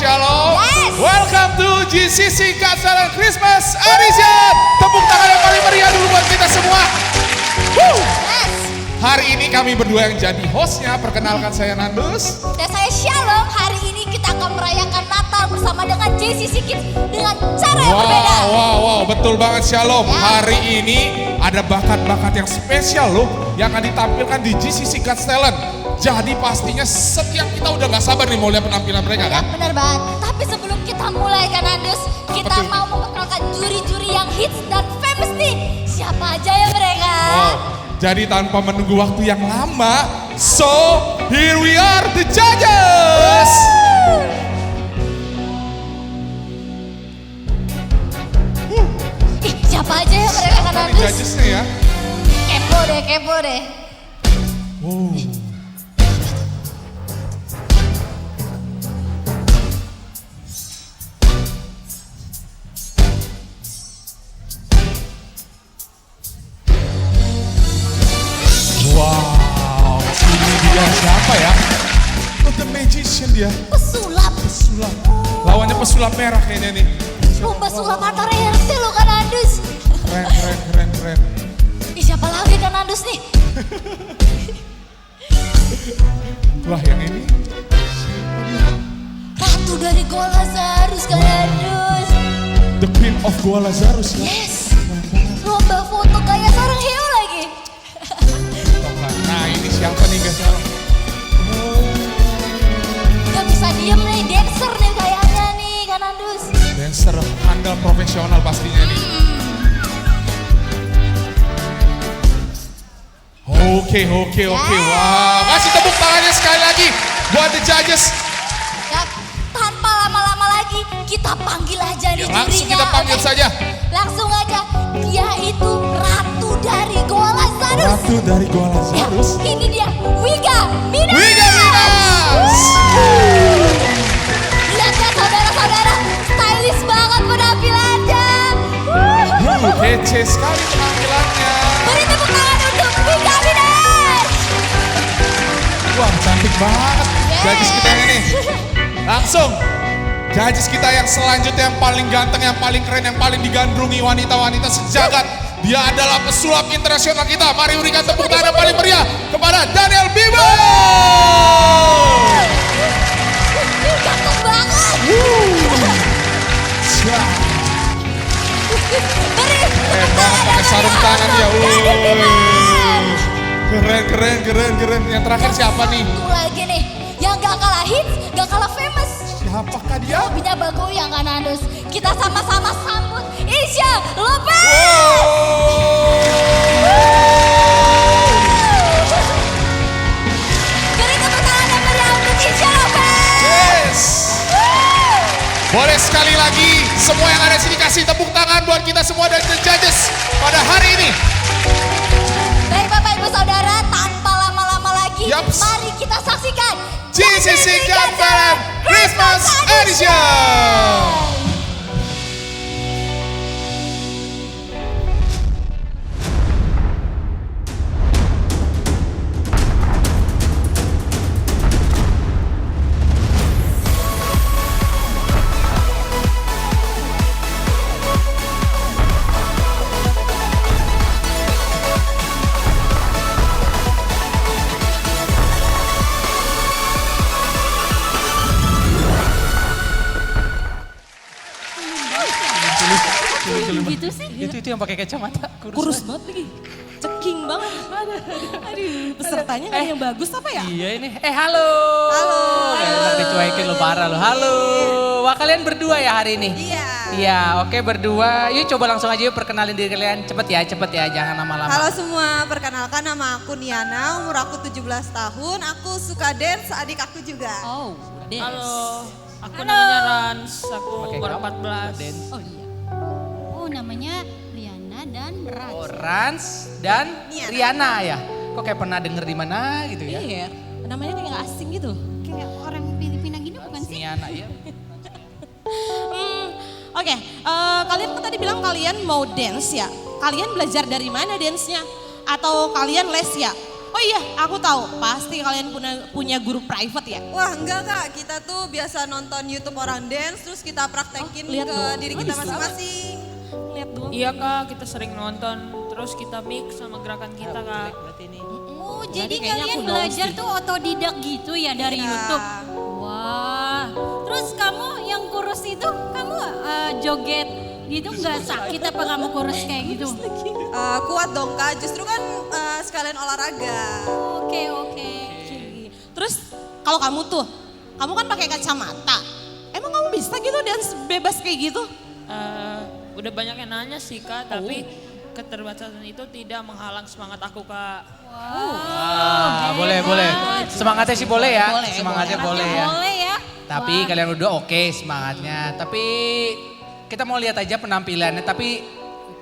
Shalom. Yes. Welcome to GCC Got Christmas Edition. Tepuk tangan yang paling meriah dulu buat kita semua. Woo. Yes. Hari ini kami berdua yang jadi hostnya. Perkenalkan saya Nandus. Dan saya Shalom. Hari ini kita akan merayakan Natal bersama dengan JCC Kids dengan cara yang berbeda. Wow, betul banget Shalom. Ya. Hari ini ada bakat-bakat yang spesial loh yang akan ditampilkan di GCC Got Talent. Jadi pastinya setiap kita udah gak sabar nih mau lihat penampilan mereka Ya kan? benar banget. Tapi sebelum kita mulai kan Andus, kita tuh? mau memperkenalkan juri-juri yang hits dan famous nih. Siapa aja ya mereka? Wow. Jadi tanpa menunggu waktu yang lama, so here we are the judges. Ih, siapa aja ya mereka kan Ini Andus? judgesnya ya. Kepo deh. Wow. Wow, ini dia siapa ya? Oh, the magician dia. Pesulap. Pesulap. Lawannya pesulap merah kayaknya nih. Lomba sulap antar RT lo kan Andus. Keren. Ih, siapa lagi kan Andus nih? Wah, yang ini. Ratu dari Goa Lazarus kan Andus. The Queen of Goa Lazarus ya. Yes. Lomba foto kayak sarang hiu lagi. Nah, ini siapa nih guys? Gak bisa diem nih, dancer nih kayaknya nih kan Andus. Dancer handal profesional pastinya nih. Oke. Wah, kasih tepuk tangannya sekali lagi buat the judges. Ya, tanpa lama-lama lagi, kita panggil aja nih Ya, langsung jurinya, kita panggil oke? saja. Langsung aja, dia itu Ratu dari Goa Lazarus. Ratu dari Goa Ya, Lazarus. ini dia, Wiga Minas. Wiga Minas. Lihat ya saudara-saudara, stylish banget penampilannya. Kece sekali penampilannya. Beri tepuk tangan untuk Wiga Minas. Wah, cantik banget. Yes. Judges kita yang ini. Langsung. Judges kita yang selanjutnya yang paling ganteng, yang paling keren, yang paling digandrungi wanita-wanita sejagat. Dia adalah pesulap internasional kita. Mari berikan tepuk tangan yang paling meriah kepada Daniel Bimo. Ganteng banget. Beri Keren banget pakai sarung tangan dia. Keren. Yang terakhir siapa nih? Satu lagi nih, yang gak kalah hits, gak kalah famous. Siapakah dia? Hobinya Bagoyang kan Andus. Kita sama-sama sambut Isya Lopez. Beri tepuk tangan yang meriah untuk Isya Lopez. Yes. Boleh sekali lagi semua yang ada di sini kasih tepuk tangan buat kita semua dan the judges pada hari ini. Baik Bapak Ibu Saudara, tanpa lama-lama lagi, Yaps. mari kita saksikan GCC Got Talent Christmas Edition. Gitu sih. Itu yang pakai kacamata. Kurus banget lagi. Ceking banget. Aduh, pesertanya kan yang bagus apa ya? Iya ini. Halo. Enak dicuekin lo parah lo. Halo. Wah kalian berdua ya hari ini? Iya. Iya, oke berdua. Yuk coba langsung aja yuk perkenalin diri kalian. Cepet ya, jangan lama-lama. Halo semua, perkenalkan nama aku Niana, umur aku 17 tahun. Aku suka dance, adik aku juga. Oh, dance. Halo, aku namanya Rans, aku Pakai umur kamu? 14. Dance. Oh iya. Oh namanya Liana dan Rans. Oh, Rans dan Niana. Riana ya. Kok kayak pernah denger di mana gitu ya? Iya, namanya kayak gak asing gitu. Kayak orang Filipina gini bukan sih? Niana ya. Oke, kalian kan tadi bilang kalian mau dance ya. Kalian belajar dari mana dance-nya? Atau kalian les ya? Oh iya, aku tahu. Pasti kalian punya guru private ya? Wah enggak kak, kita tuh biasa nonton YouTube orang dance terus kita praktekin lihat ke dong. diri Oh, kita bisa. masing-masing. Lihat dong. Iya kak, kita sering nonton. Terus kita mix sama gerakan kita kak. Oh, jadi kayaknya kalian aku belajar down tuh otodidak gitu ya dari Iya. YouTube? Wah, terus kamu yang kurus itu, kamu joget gitu nggak sakit apa kamu kurus kayak gitu? Kuat dong kak, justru kan sekalian olahraga. Oke, oke. Terus kalau kamu tuh, kamu kan pakai kacamata. Emang kamu bisa gitu dance bebas kayak gitu? Udah banyak yang nanya sih kak, tapi keterbatasan itu tidak menghalang semangat aku kak. Boleh. Semangatnya sih boleh ya. Boleh, Semangatnya boleh ya. Boleh ya. Tapi kalian berdua oke semangatnya. Tapi kita mau lihat aja penampilannya. Tapi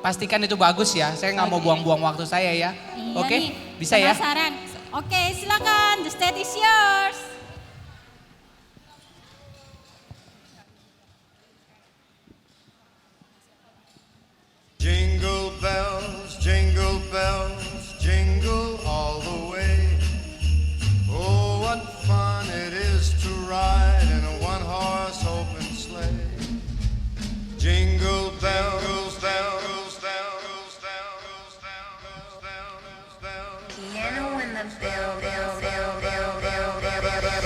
pastikan itu bagus ya. Saya nggak mau buang-buang waktu saya ya. Iya Oke, nih, bisa ya? penasaran. Oke, silakan. The stage is yours. Jingle bells, jingle all the way. Oh, what fun it is to ride in a one-horse open sleigh. Jingle bells, bells, bells, bells, bells, bells, bells. Piano in the bell, bell, bell, bell, bell, bell, bell, bell.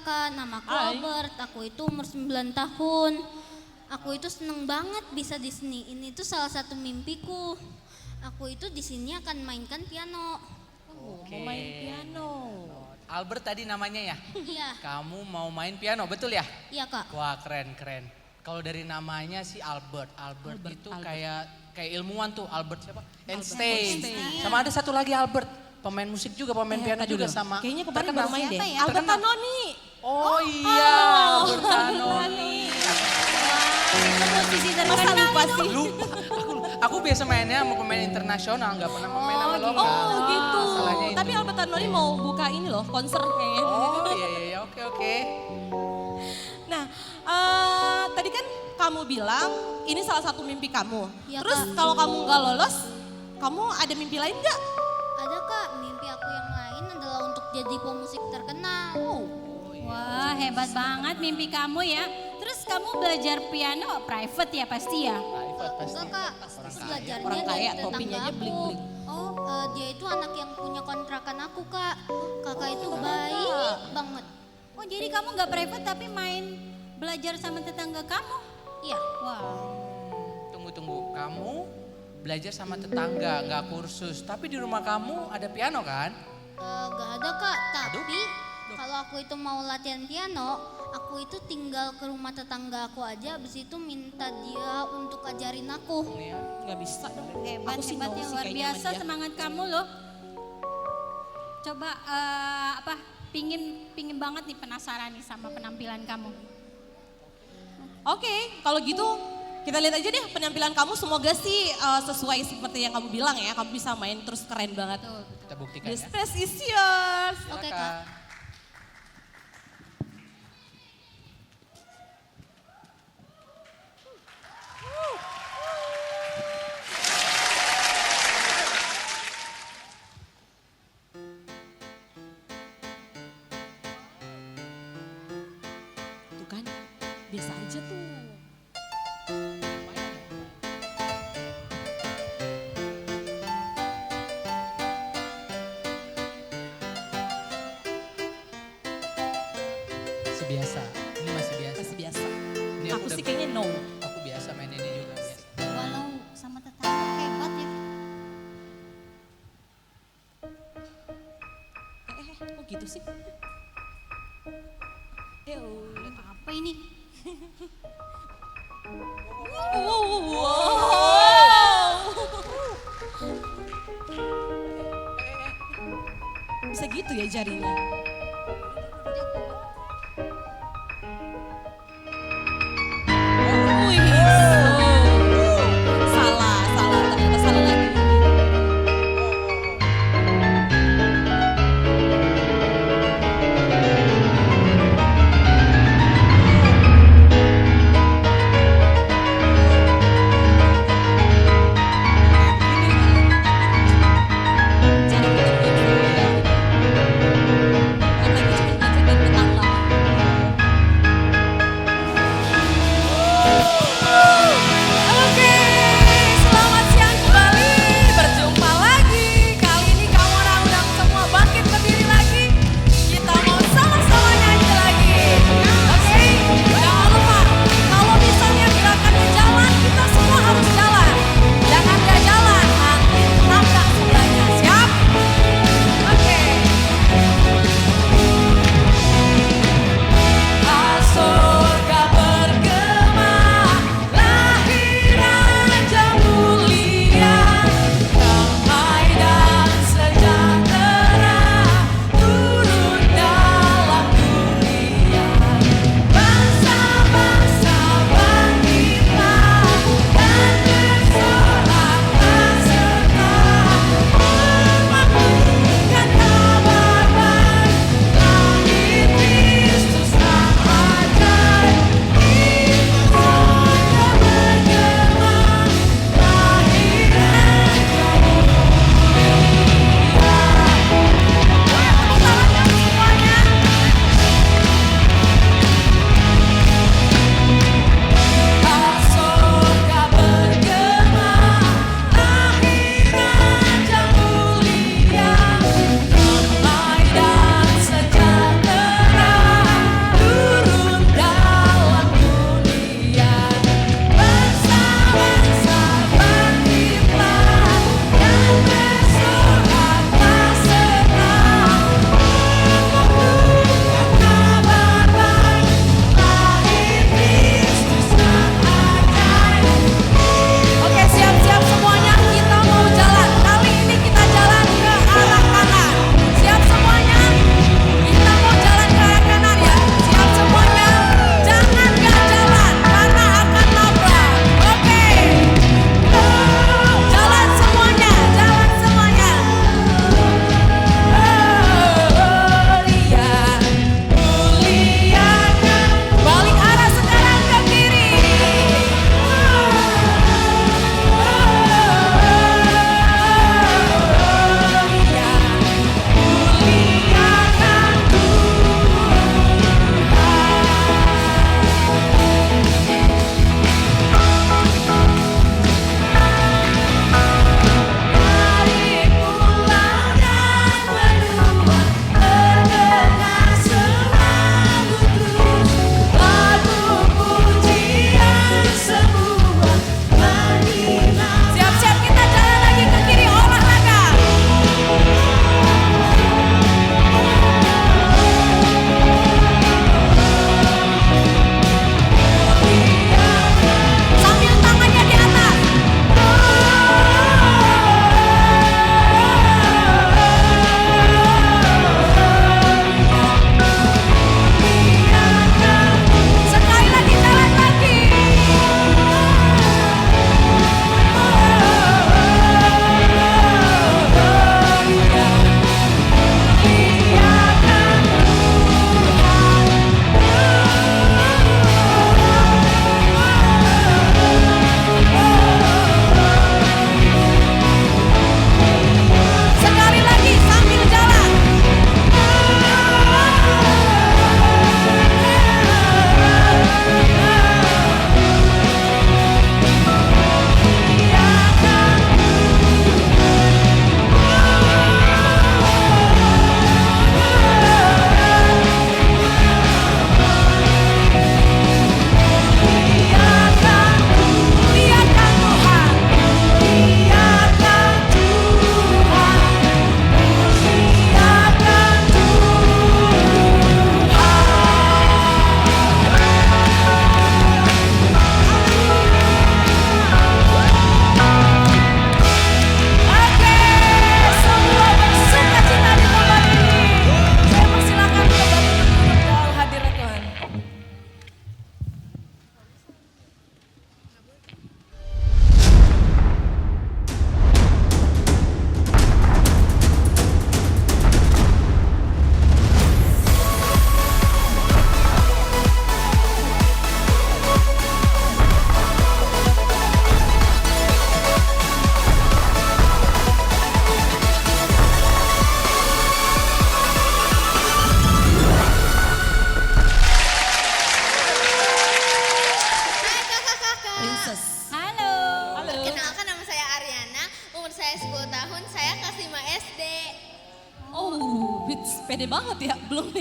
Kak, namaku Hai. Albert. Aku itu umur 9 tahun. Aku itu seneng banget bisa di sini. Ini tuh salah satu mimpiku. Aku itu di sini akan mainkan piano. Oke. Mau main piano. Albert tadi namanya ya? Iya, Kamu mau main piano, betul ya? iya Kak. Wah keren keren. Kalau dari namanya sih Albert itu kayak ilmuwan tuh Albert siapa? Einstein. Sama ada satu lagi Albert, pemain musik juga, pemain piano juga sama. Kayaknya kemarin terkenal. baru main deh. Siapa ya? Albert Tanoni. Oh iya, Albert Tanoni. Itu musisi Masa terkenal lupa itu. sih? Lupa. Aku biasa mainnya sama pemain internasional, nggak pernah main sama lokal. Oh gitu. Masalahnya itu. Tapi Albert Tanoni mau buka ini loh, konser kayaknya. Oh iya oke. Nah, tadi kan kamu bilang ini salah satu mimpi kamu. Iya, Terus Kak. kalau kamu nggak lolos, kamu ada mimpi lain nggak? Ada Kak, mimpi aku yang lain adalah untuk jadi pemusik terkenal. Wah, hebat banget mimpi kamu ya. Terus kamu belajar piano private ya pasti ya? Enggak Kak, aku belajarnya Orang dari kaya, tetangga topinya aja aku. bling-bling. Oh, dia itu anak yang punya kontrakan aku Kak. Kakak itu baik banget. Oh jadi kamu nggak private tapi main belajar sama tetangga kamu? Iya. Wah. Tunggu. Kamu belajar sama tetangga, nggak kursus. Tapi di rumah kamu ada piano kan? Gak ada Kak, tapi kalau aku itu mau latihan piano, aku itu tinggal ke rumah tetangga aku aja, habis itu minta dia untuk ajarin aku. Nggak bisa dong. Hebat, Aku sih hebat mau ya, sih luar kayaknya biasa sama dia. semangat kamu loh. Coba pingin banget nih penasaran nih sama penampilan kamu. Oke, kalau gitu kita lihat aja deh penampilan kamu. Semoga sih sesuai seperti yang kamu bilang ya. Kamu bisa main terus keren banget. Kita buktikan The ya. stage is yours. Oke, Silakan. Kak. Tuh kan, biasa aja tuh. Masih biasa. Ini masih biasa. Masih biasa. Ini Aku udah- sih kayaknya no. Aku biasa main ini juga biasa. Walau sama tetangga hebat ya. Kok gitu sih? Apa ini? Bisa gitu ya jarinya. Wih, salah, ternyata salah lagi. Jadi kita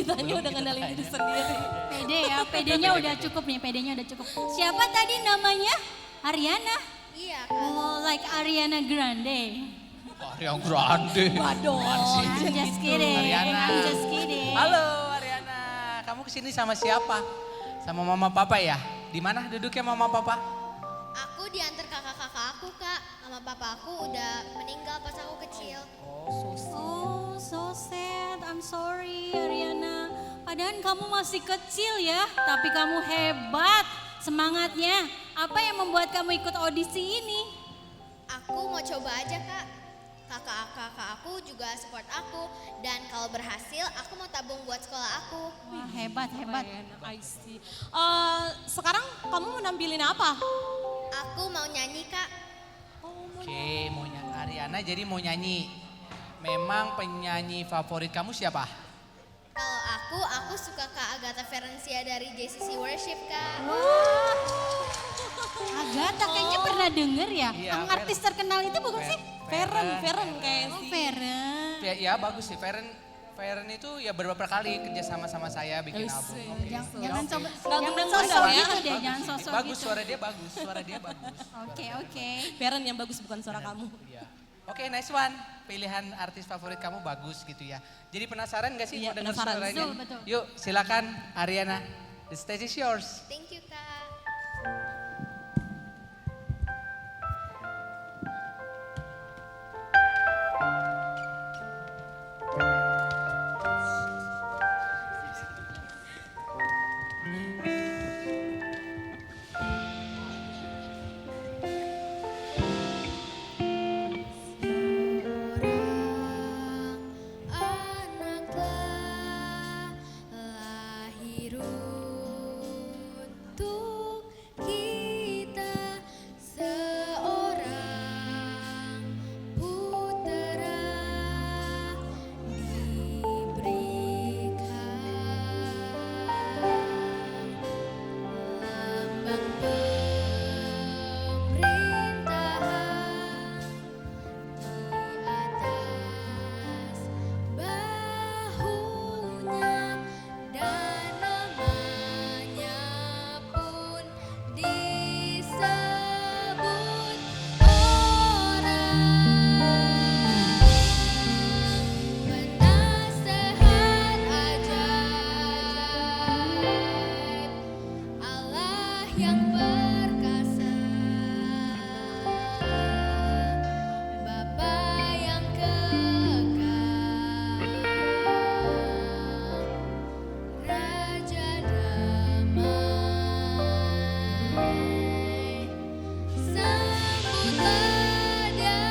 ditanya udah ngenalin diri sendiri. Pede ya, pedenya udah cukup nih, pedenya udah cukup. Siapa tadi namanya? Ariana? Iya kak. Oh, like Ariana Grande. Ariana Grande. Waduh. I'm just kidding. Ariana. I'm just kidding. Halo Ariana, kamu kesini sama siapa? Sama mama papa ya? Di mana duduknya mama papa? Aku diantar kakak-kakak aku kak. Mama papa aku udah meninggal pas aku kecil. Oh, so sad. I'm sorry, Ariana. Padahal kamu masih kecil ya, tapi kamu hebat. Semangatnya. Apa yang membuat kamu ikut audisi ini? Aku mau coba aja kak. Kakak-kakak aku juga support aku. Dan kalau berhasil aku mau tabung buat sekolah aku. Wah, hebat, hebat. I see. Sekarang kamu mau nampilin apa? Aku mau nyanyi kak. Oke, mau nyanyi. Ariana jadi mau nyanyi. Memang penyanyi favorit kamu siapa? Kalau aku suka Kak Agatha Ferencia dari JCC Worship kak. Agatha kayaknya pernah denger ya. Iya, Yang artis terkenal itu bukan sih? Feren kayak Oh, sih. Feren. Ya bagus sih. Feren itu ya beberapa kali kerja sama saya bikin album. Oke. Jangan coba, Nggak jangan undang sosok ya. gitu deh, jangan sosok Bagus, gitu. suara dia bagus, suara dia bagus. Oke. Feren yang bagus bukan suara kamu. Iya. Oke, nice one. Pilihan artis favorit kamu bagus gitu ya. Jadi penasaran gak sih Iya, mau denger penasaran. suaranya? Betul, betul. Yuk, silakan Ariana. The stage is yours. Thank you kak. Anaklah lahir untuk kita, seorang putera diberikan, lambang pemerintahan di atas bahunya, dan namanya pun disebut orang penasehat ajaib, Allah yang perkasa, Bapa yang kekal, Raja damai. Sambutlah Dia,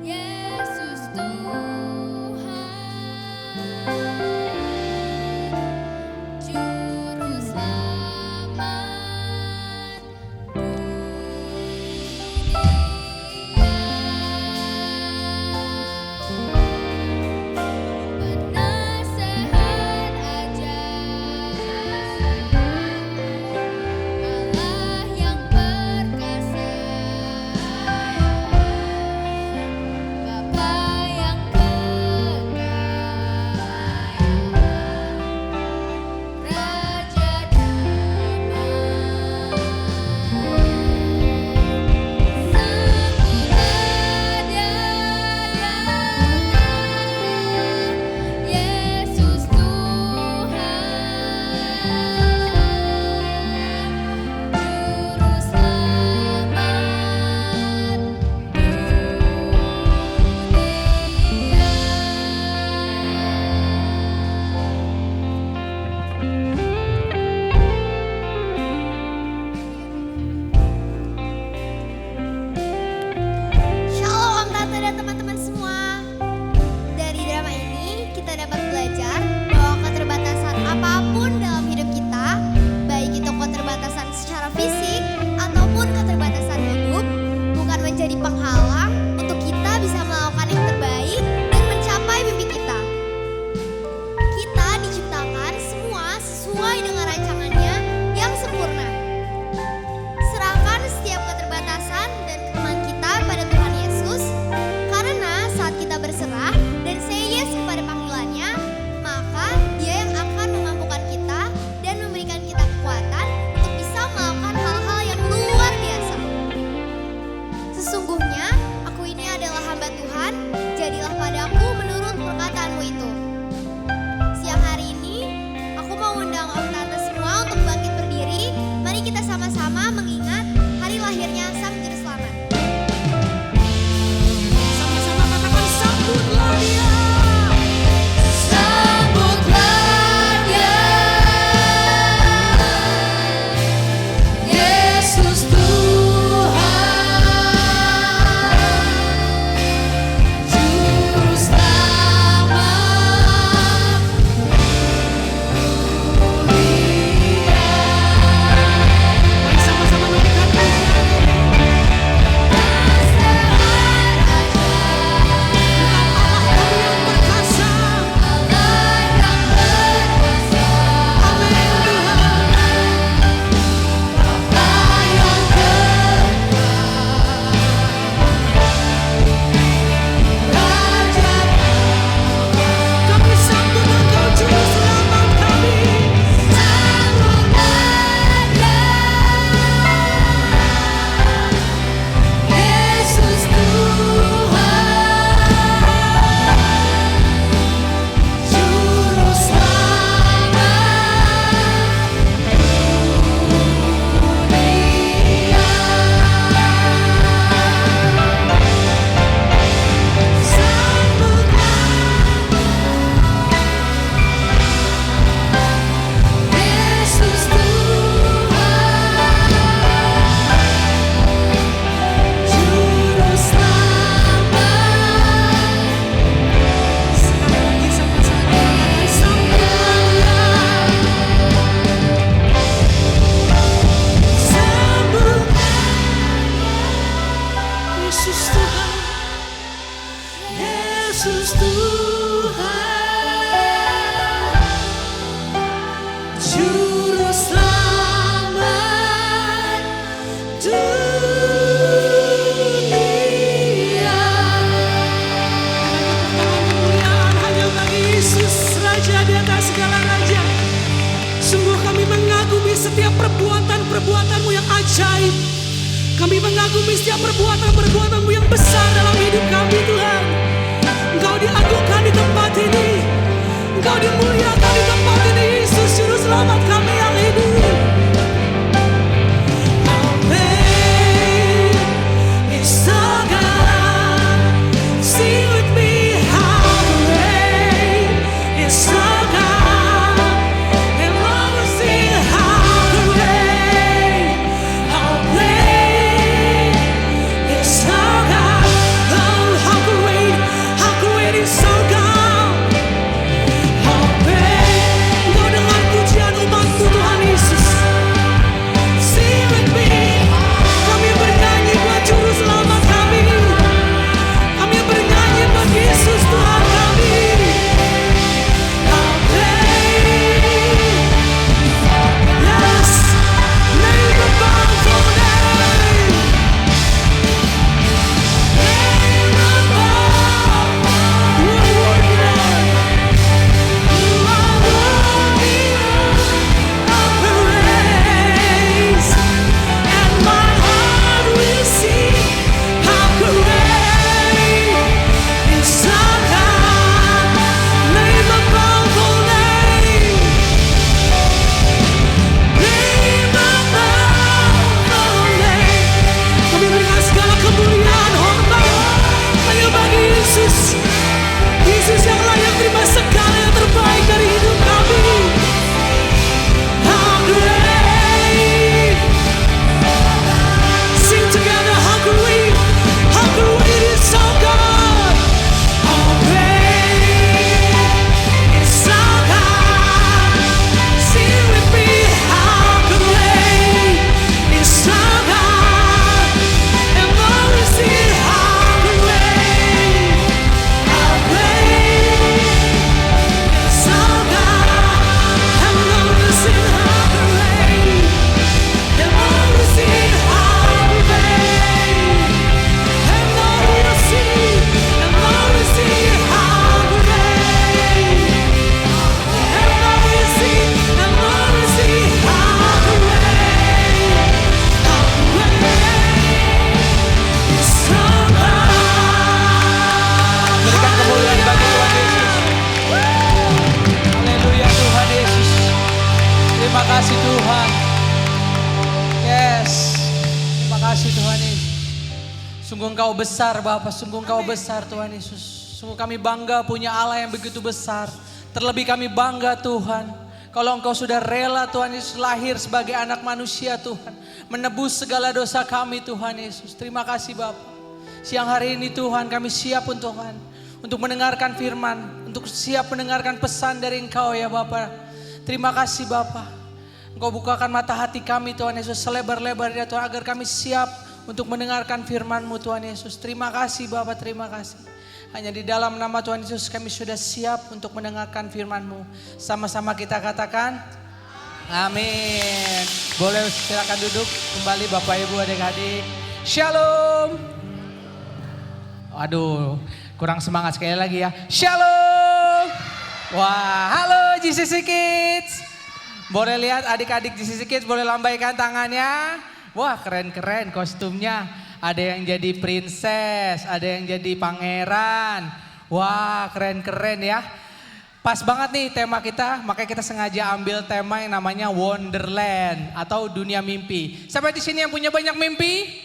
Yesus Tuhan, Juru ajaib. Kami mengagumi setiap perbuatan-perbuatan-Mu yang besar dalam hidup kami Tuhan. Engkau diagungkan di tempat ini. Engkau dimuliakan di tempat ini Yesus Juru Selamat kami yang hidup. Sungguh Engkau besar Bapa, sungguh Engkau besar Tuhan Yesus. Sungguh kami bangga punya Allah yang begitu besar. Terlebih kami bangga Tuhan, kalau Engkau sudah rela Tuhan Yesus lahir sebagai anak manusia Tuhan. Menebus segala dosa kami Tuhan Yesus. Terima kasih Bapa. Siang hari ini Tuhan kami siap untuk mendengarkan firman. Untuk siap mendengarkan pesan dari Engkau ya Bapa. Terima kasih Bapa. Engkau bukakan mata hati kami Tuhan Yesus selebar-lebarnya Tuhan, agar kami siap untuk mendengarkan firman-Mu Tuhan Yesus. Terima kasih Bapa, terima kasih. Hanya di dalam nama Tuhan Yesus kami sudah siap untuk mendengarkan firman-Mu. Sama-sama kita katakan amin. Boleh silakan duduk kembali Bapak Ibu adik-adik. Shalom. Aduh, kurang semangat sekali lagi ya. Shalom. Wah, halo GCC Kids. Boleh lihat adik-adik GCC Kids, boleh lambaikan tangannya. Wah, keren-keren kostumnya. Ada yang jadi princess, ada yang jadi pangeran. Wah, keren-keren ya. Pas banget nih tema kita, makanya kita sengaja ambil tema yang namanya Wonderland atau dunia mimpi. Siapa di sini yang punya banyak mimpi?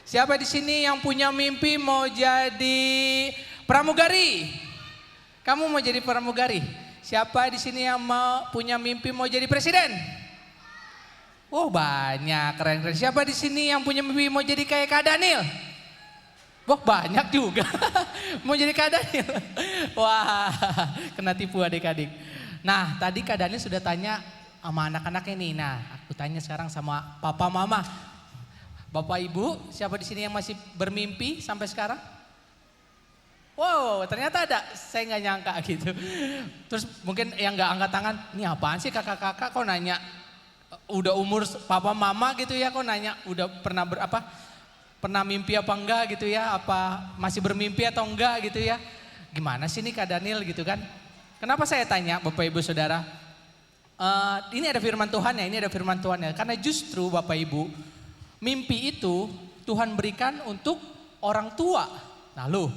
Siapa di sini yang punya mimpi mau jadi pramugari? Kamu mau jadi pramugari? Siapa di sini yang punya mimpi mau jadi presiden? Oh banyak, keren-keren. Siapa di sini yang punya mimpi mau jadi kayak Kak Daniel? Wah banyak juga. Mau jadi Kak Daniel. Wah kena tipu adik-adik. Nah tadi Kak Daniel sudah tanya sama anak-anak ini. Nah aku tanya sekarang sama papa mama. Bapak ibu siapa di sini yang masih bermimpi sampai sekarang? Wow ternyata ada, saya nggak nyangka gitu. Terus mungkin yang nggak angkat tangan, ini apaan sih kakak-kakak kok nanya? Udah umur papa mama gitu ya, kok nanya udah pernah mimpi apa enggak gitu ya, apa masih bermimpi atau enggak gitu ya. Gimana sih nih Kak Daniel gitu kan. Kenapa saya tanya Bapak Ibu Saudara? Ini ada firman Tuhan ya, ini ada firman Tuhan ya. Karena justru Bapak Ibu, mimpi itu Tuhan berikan untuk orang tua. Nah loh,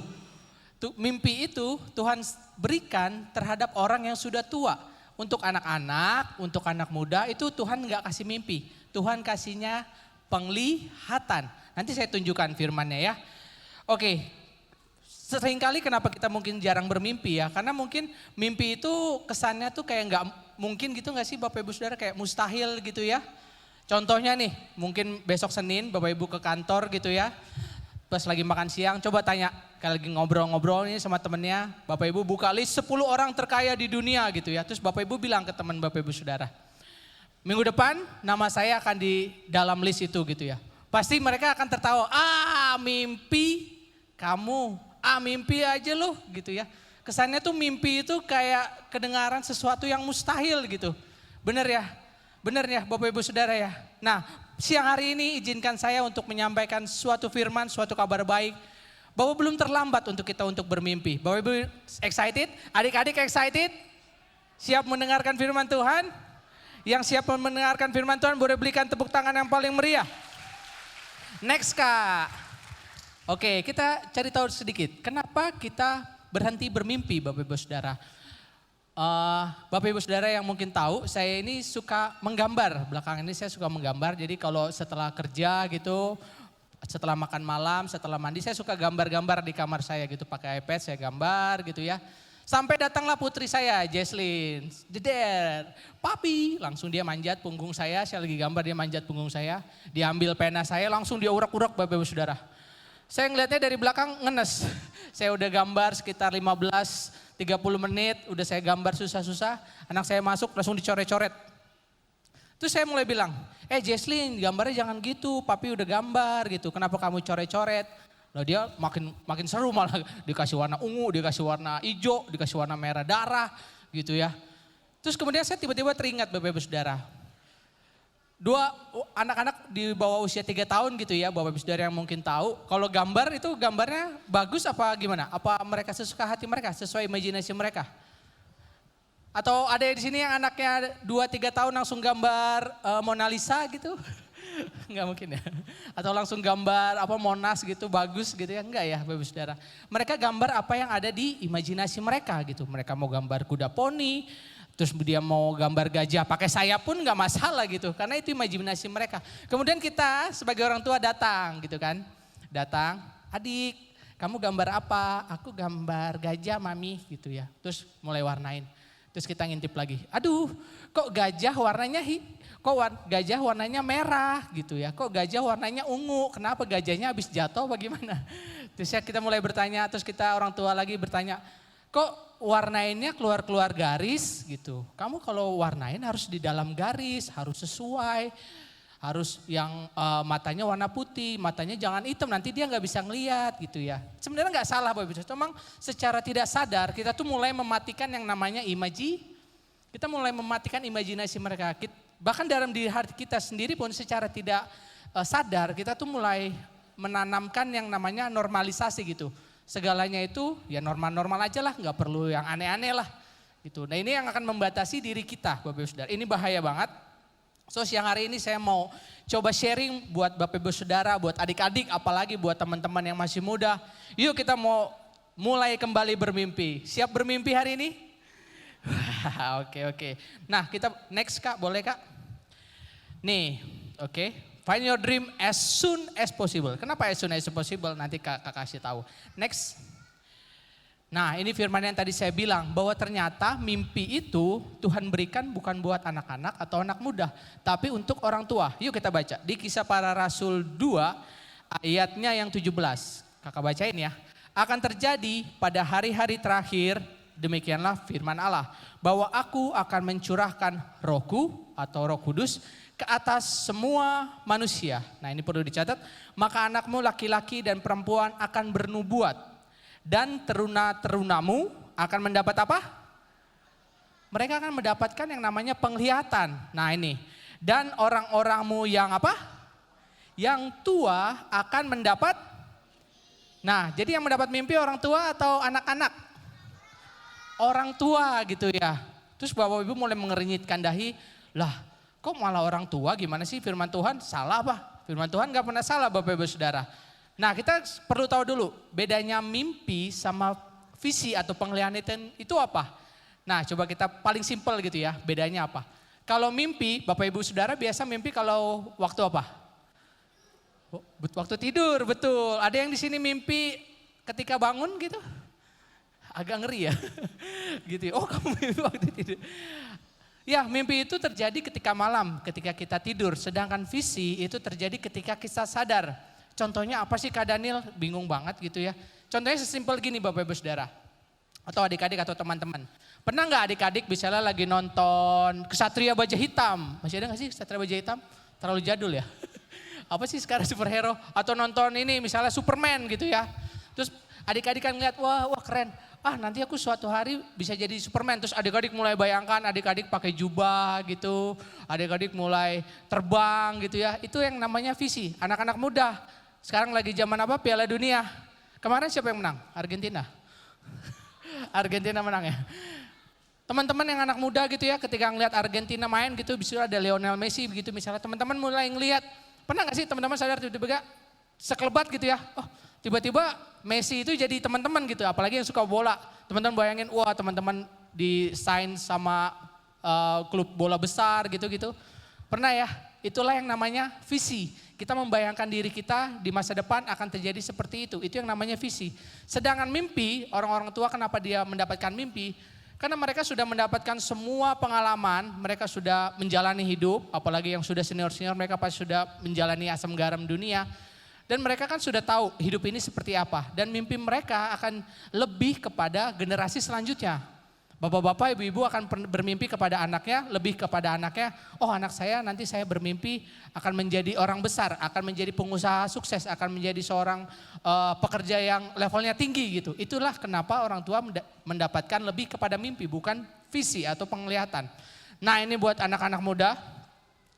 mimpi itu Tuhan berikan terhadap orang yang sudah tua. Untuk anak-anak, untuk anak muda itu Tuhan nggak kasih mimpi. Tuhan kasihnya penglihatan. Nanti saya tunjukkan firmannya ya. Oke, seringkali kenapa kita mungkin jarang bermimpi ya. Karena mungkin mimpi itu kesannya tuh kayak nggak mungkin gitu nggak sih Bapak Ibu Saudara, kayak mustahil gitu ya. Contohnya nih, mungkin besok Senin Bapak Ibu ke kantor gitu ya. Pas lagi makan siang, coba tanya, kalau lagi ngobrol-ngobrol nih sama temennya, Bapak Ibu buka list 10 orang terkaya di dunia gitu ya. Terus Bapak Ibu bilang ke teman Bapak Ibu Saudara, minggu depan nama saya akan di dalam list itu gitu ya. Pasti mereka akan tertawa, mimpi kamu, mimpi aja loh gitu ya. Kesannya tuh mimpi itu kayak kedengaran sesuatu yang mustahil gitu. Bener ya Bapak Ibu Saudara ya. Nah siang hari ini izinkan saya untuk menyampaikan suatu firman, suatu kabar baik. Bahwa belum terlambat untuk kita untuk bermimpi. Bapak Ibu excited? Adik-adik excited? Siap mendengarkan firman Tuhan? Yang siap mendengarkan firman Tuhan boleh berikan tepuk tangan yang paling meriah. Next Kak. Oke, kita cari tahu sedikit. Kenapa kita berhenti bermimpi Bapak Ibu Saudara? Bapak Ibu Saudara yang mungkin tahu, saya ini suka menggambar. Belakangan ini saya suka menggambar. Jadi kalau setelah kerja gitu, setelah makan malam, setelah mandi, saya suka gambar-gambar di kamar saya gitu. Pakai iPad saya gambar gitu ya. Sampai datanglah putri saya, Jesslyn. Jeder, papi. Langsung dia manjat punggung saya lagi gambar dia manjat punggung saya. Dia ambil pena saya, langsung dia urak-urak Bapak Ibu Saudara. Saya ngeliatnya dari belakang ngenes. Saya udah gambar sekitar 15-30 menit, udah saya gambar susah-susah. Anak saya masuk langsung dicoret-coret. Terus saya mulai bilang, Jesslyn gambarnya jangan gitu, papi udah gambar gitu. Kenapa kamu coret-coret? Nah dia makin seru malah, dikasih warna ungu, dikasih warna hijau, dikasih warna merah darah gitu ya. Terus kemudian saya tiba-tiba teringat Bapak Ibu Saudara. Dua anak-anak di bawah usia 3 tahun gitu ya, Bapak Ibu Saudara yang mungkin tahu. Kalau gambar itu gambarnya bagus apa gimana? Apa mereka sesuka hati mereka, sesuai imajinasi mereka? Atau ada di sini yang anaknya 2-3 tahun langsung gambar Mona Lisa gitu? Enggak mungkin ya. Atau langsung gambar Monas gitu, bagus gitu ya? Enggak ya Bapak Ibu Saudara. Mereka gambar apa yang ada di imajinasi mereka gitu. Mereka mau gambar kuda poni, terus dia mau gambar gajah pakai sayap pun nggak masalah gitu. Karena itu imajinasi mereka. Kemudian kita sebagai orang tua datang gitu kan. Datang, adik kamu gambar apa? Aku gambar gajah mami gitu ya. Terus mulai warnain. Terus kita ngintip lagi. Aduh kok gajah warnanya gajah warnanya merah gitu ya. Kok gajah warnanya ungu. Kenapa gajahnya habis jatuh bagaimana? Terus ya kita mulai bertanya. Terus kita orang tua lagi bertanya. Kok warnainnya keluar-keluar garis gitu. Kamu kalau warnain harus di dalam garis, harus sesuai. Harus yang matanya warna putih, matanya jangan hitam, nanti dia nggak bisa ngeliat gitu ya. Sebenarnya nggak salah Bapak Ibu, memang secara tidak sadar kita tuh mulai mematikan yang namanya kita mulai mematikan imajinasi mereka. Bahkan dalam diri hati kita sendiri pun secara tidak sadar kita tuh mulai menanamkan yang namanya normalisasi gitu. Segalanya itu ya normal-normal aja lah, nggak perlu yang aneh-aneh lah gitu. Nah ini yang akan membatasi diri kita Bapak Ibu Saudara. Ini bahaya banget. So siang hari ini saya mau coba sharing buat Bapak Ibu Saudara, buat adik-adik, apalagi buat teman-teman yang masih muda. Yuk kita mau mulai kembali bermimpi. Siap bermimpi hari ini? Oke. Nah kita next Kak, boleh Kak? Nih, oke. Find your dream as soon as possible. Kenapa as soon as possible? Nanti Kak kasih tahu. Next. Nah ini firman yang tadi saya bilang bahwa ternyata mimpi itu Tuhan berikan bukan buat anak-anak atau anak muda. Tapi untuk orang tua. Yuk kita baca. Di Kisah Para Rasul 2 ayatnya yang 17. Kakak bacain ya. Akan terjadi pada hari-hari terakhir, demikianlah firman Allah. Bahwa aku akan mencurahkan rohku atau Roh Kudus ke atas semua manusia. Nah ini perlu dicatat. Maka anakmu laki-laki dan perempuan akan bernubuat. Dan teruna-terunamu akan mendapat apa? Mereka akan mendapatkan yang namanya penglihatan. Nah ini. Dan orang-orangmu yang apa? Yang tua akan mendapat. Nah jadi yang mendapat mimpi orang tua atau anak-anak? Orang tua gitu ya. Terus Bapak Ibu mulai mengernyitkan dahi, lah kok malah orang tua, gimana sih firman Tuhan, salah apa? Firman Tuhan gak pernah salah Bapak Ibu Saudara. Nah kita perlu tahu dulu bedanya mimpi sama visi atau penglihatan itu apa? Nah coba kita paling simpel gitu ya, bedanya apa? Kalau mimpi, Bapak Ibu Saudara biasa mimpi kalau waktu apa? Waktu tidur, betul. Ada yang di sini mimpi ketika bangun gitu? Agak ngeri ya. Gitu. Oh kamu mimpi waktu tidur. Ya mimpi itu terjadi ketika malam, ketika kita tidur. Sedangkan visi itu terjadi ketika kita sadar. Contohnya apa sih Kak Daniel? Bingung banget gitu ya. Contohnya sesimpel gini Bapak Ibu Saudara. Atau adik-adik atau teman-teman. Pernah nggak adik-adik misalnya lagi nonton Kesatria Baja Hitam? Masih ada nggak sih Kesatria Baja Hitam? Terlalu jadul ya. Apa sih sekarang superhero? Atau nonton ini misalnya Superman gitu ya. Terus adik-adik kan ngeliat, wah keren. Ah nanti aku suatu hari bisa jadi Superman. Terus adik-adik mulai bayangkan adik-adik pakai jubah gitu. Adik-adik mulai terbang gitu ya. Itu yang namanya visi. Anak-anak muda. Sekarang lagi zaman apa? Piala Dunia. Kemarin siapa yang menang? Argentina. Argentina menang ya. Teman-teman yang anak muda gitu ya ketika ngeliat Argentina main gitu. Bisa ada Lionel Messi begitu misalnya. Teman-teman mulai ngeliat. Pernah gak sih teman-teman sadar tiba-tiba sekelebat gitu ya. Oh tiba-tiba Messi itu jadi teman-teman gitu, apalagi yang suka bola. Teman-teman bayangin, wah teman-teman di-sign sama klub bola besar gitu-gitu. Pernah ya? Itulah yang namanya visi. Kita membayangkan diri kita di masa depan akan terjadi seperti itu. Itu yang namanya visi. Sedangkan mimpi, orang-orang tua kenapa dia mendapatkan mimpi? Karena mereka sudah mendapatkan semua pengalaman, mereka sudah menjalani hidup, apalagi yang sudah senior-senior, mereka pasti sudah menjalani asam garam dunia. Dan mereka kan sudah tahu hidup ini seperti apa. Dan mimpi mereka akan lebih kepada generasi selanjutnya. Bapak-bapak, ibu-ibu akan bermimpi kepada anaknya, lebih kepada anaknya. Oh anak saya nanti saya bermimpi akan menjadi orang besar, akan menjadi pengusaha sukses, akan menjadi seorang pekerja yang levelnya tinggi gitu. Itulah kenapa orang tua mendapatkan lebih kepada mimpi, bukan visi atau penglihatan. Nah ini buat anak-anak muda.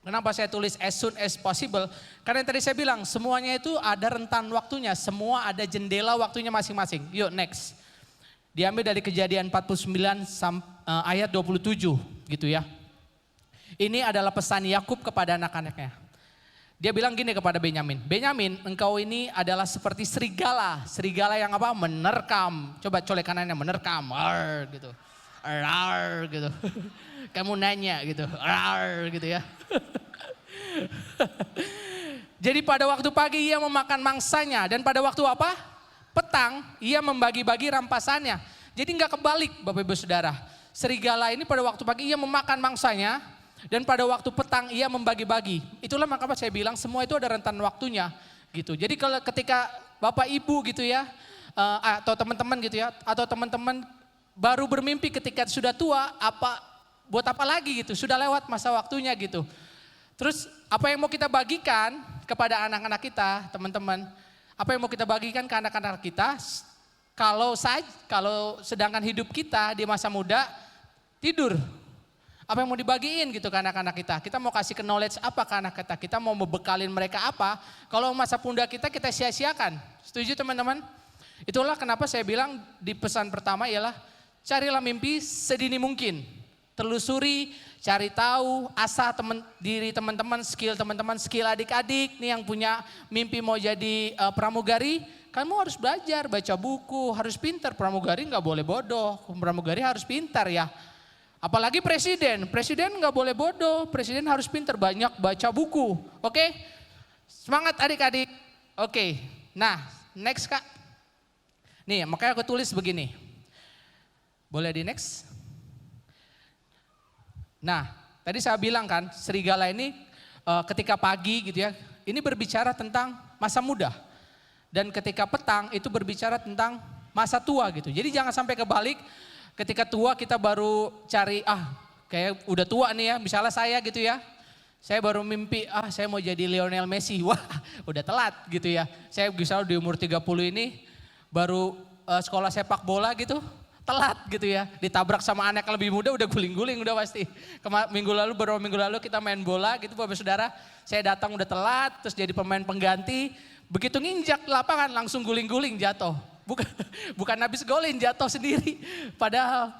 Kenapa saya tulis as soon as possible? Karena yang tadi saya bilang semuanya itu ada rentan waktunya, semua ada jendela waktunya masing-masing. Yuk next. Diambil dari Kejadian 49 ayat 27 gitu ya. Ini adalah pesan Yakub kepada anak-anaknya. Dia bilang gini kepada Benyamin. Benyamin, engkau ini adalah seperti serigala. Serigala yang apa? Menerkam. Coba colek kanannya, menerkam. Arr, gitu. Arr, gitu. Kamu nanya gitu. Arr, gitu ya. Jadi pada waktu pagi ia memakan mangsanya. Dan pada waktu apa? Petang ia membagi-bagi rampasannya. Jadi enggak kebalik Bapak Ibu Saudara. Serigala ini pada waktu pagi ia memakan mangsanya. Dan pada waktu petang ia membagi-bagi. Itulah makanya saya bilang semua itu ada rentan waktunya gitu. Jadi kalau ketika Bapak Ibu gitu ya, atau teman-teman gitu ya, atau teman-teman baru bermimpi ketika sudah tua, buat apa lagi gitu, sudah lewat masa waktunya gitu. Terus apa yang mau kita bagikan kepada anak-anak kita, teman-teman, apa yang mau kita bagikan ke anak-anak kita, kalau sedangkan hidup kita di masa muda, tidur. Apa yang mau dibagiin gitu ke anak-anak kita? Kita mau kasih ke knowledge apa ke anak kita? Kita mau membekalin mereka apa? Kalau masa pundak kita sia-siakan. Setuju teman-teman? Itulah kenapa saya bilang di pesan pertama ialah carilah mimpi sedini mungkin. Telusuri, cari tahu, asah diri teman-teman, skill adik-adik nih yang punya mimpi mau jadi pramugari. Kamu harus belajar, baca buku, harus pintar. Pramugari nggak boleh bodoh, pramugari harus pintar ya. Apalagi presiden nggak boleh bodoh, presiden harus pintar, banyak baca buku. Oke? Semangat adik-adik. Oke, nah next Kak. Nih makanya aku tulis begini. Boleh di next? Nah tadi saya bilang kan serigala ini ketika pagi gitu ya, ini berbicara tentang masa muda. Dan ketika petang itu berbicara tentang masa tua gitu. Jadi jangan sampai kebalik. Ketika tua kita baru cari, kayak udah tua nih ya, misalnya saya gitu ya. Saya baru mimpi, saya mau jadi Lionel Messi. Wah udah telat gitu ya. Saya misalnya di umur 30 ini baru sekolah sepak bola gitu, telat gitu ya. Ditabrak sama anak yang lebih muda udah guling-guling udah pasti. Beberapa minggu lalu kita main bola gitu Bapak Saudara. Saya datang udah telat, terus jadi pemain pengganti. Begitu nginjak lapangan langsung guling-guling jatuh. Bukan habis golin, jatuh sendiri. Padahal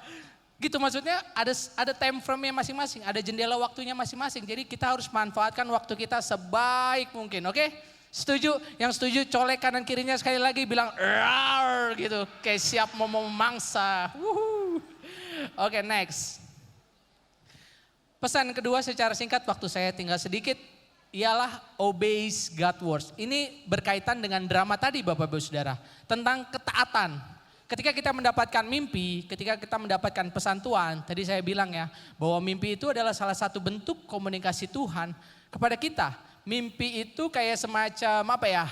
Gitu maksudnya ada time frame-nya masing-masing, ada jendela waktunya masing-masing. Jadi kita harus manfaatkan waktu kita sebaik mungkin, oke? Setuju? Yang setuju colek kanan kirinya sekali lagi bilang rar gitu, kayak siap mau memangsa. Oke, next. Pesan kedua secara singkat waktu saya tinggal sedikit ialah obeys God words. Ini berkaitan dengan drama tadi Bapak Ibu Saudara, tentang ketaatan. Ketika kita mendapatkan mimpi, ketika kita mendapatkan pesan Tuhan, tadi saya bilang ya, bahwa mimpi itu adalah salah satu bentuk komunikasi Tuhan kepada kita. Mimpi itu kayak semacam apa ya?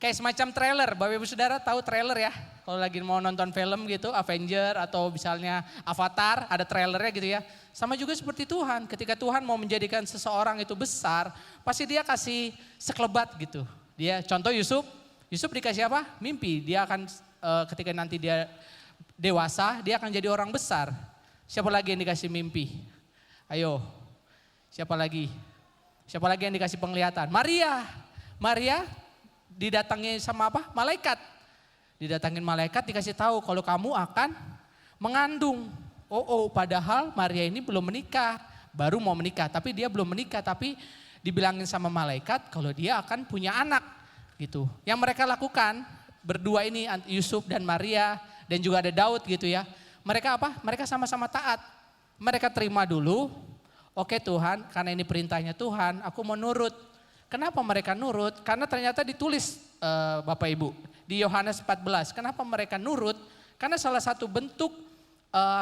Kayak semacam trailer. Bapak Ibu Saudara tahu trailer ya? Kalau lagi mau nonton film gitu, Avenger atau misalnya Avatar, ada trailernya gitu ya. Sama juga seperti Tuhan, ketika Tuhan mau menjadikan seseorang itu besar, pasti dia kasih sekelebat gitu. Dia contoh Yusuf dikasih apa? Mimpi. Dia akan ketika nanti dia dewasa, dia akan jadi orang besar. Siapa lagi yang dikasih mimpi? Ayo, siapa lagi? Siapa lagi yang dikasih penglihatan? Maria didatangi sama apa? Malaikat. Didatangin malaikat dikasih tahu kalau kamu akan mengandung. Padahal Maria ini belum menikah, baru mau menikah. Tapi dia belum menikah, tapi dibilangin sama malaikat kalau dia akan punya anak gitu. Yang mereka lakukan berdua ini, Yusuf dan Maria dan juga ada Daud gitu ya. Mereka apa? Mereka sama-sama taat. Mereka terima dulu. Oke Tuhan, karena ini perintahnya Tuhan, aku mau nurut. Kenapa mereka nurut? Karena ternyata ditulis Bapak Ibu di Yohanes 14. Kenapa mereka nurut? Karena salah satu bentuk